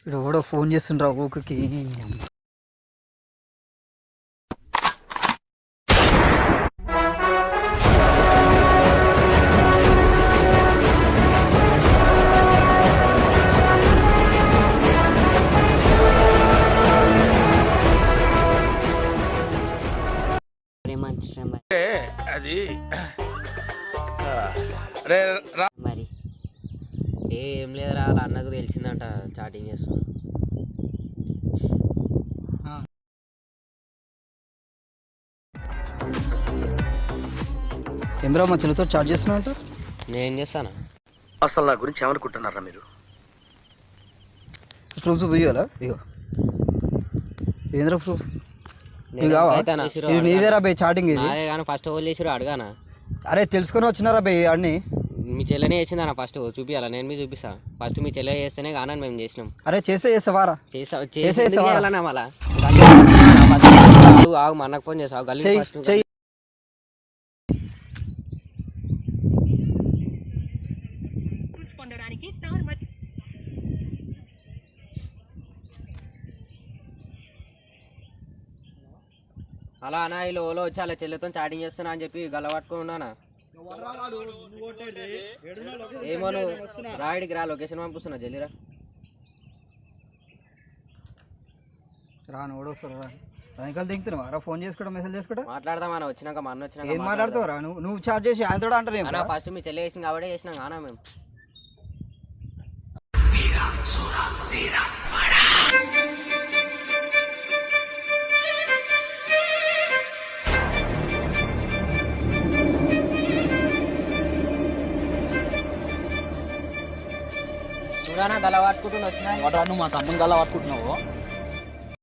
ఇప్పుడు కూడా ఫోన్ చేస్తుండ్రా ఊరికి. అది రే రా మరి ఏం లేదురా వాళ్ళ అన్నకు తెలిసిందంట చాటింగ్ చేస్తున్నా. ఏమరా మా చెల్లితో చాట్ చేస్తున్నావు అంట. నేను చేస్తానా? అసలు నా గురించి ఏమనుకుంటున్నారా మీరు? ప్రూఫ్ చూపించాలా? ఇగో ఏంద్రా ప్రూఫ్? ఇది నీదేరా బై చాటింగ్ ఇది. అదే కానీ ఫస్ట్ హోల్ చేసిరు అడగానా? అరే తెలుసుకొని వచ్చినారా బై అన్ని. మీ చెల్లెనే చేసిందన్న ఫస్ట్ చూపియాలా? నేను మీ చూపిస్తా. ఫస్ట్ మీ చెల్లె చేస్తేనే కానీ మేము చేసినాం. అరే చేసేవారా? చేసేయాలన్నా మళ్ళా ఆగు మా అన్నకు ఫోన్ చేసావు గల్లీ ఫస్ట్. అలా అన్న వీళ్ళు ఓలో వచ్చి అలా చెల్లెతో చాటింగ్ చేస్తున్నా అని చెప్పి గల్ల పట్టుకుని ఉన్నానా? ఏమో నువ్వు రాయుడికి రా, లొకేషన్ పంపిస్తున్నా జల్లిరా. రాను ఓడొస్తారు రా. వెనకాల దిగుతున్నావా? ఫోన్ చేసుకోవడం మెసేజ్ చేసుకోవడం మాట్లాడదామా? వచ్చినాక మా అన్న వచ్చినాక ఏం మాట్లాడతావు రా? నువ్వు చాట్ చేసి ఆయన తోడు అంటారు అన్న. ఫస్ట్ మీ చెల్లె చేసింది కాబట్టి చేసినాం కానా మేము. చూడనా గల పట్టుకుంటున్నా వచ్చినా. నువ్వు మా తమ్ముని గల్లా పట్టుకుంటున్నావు.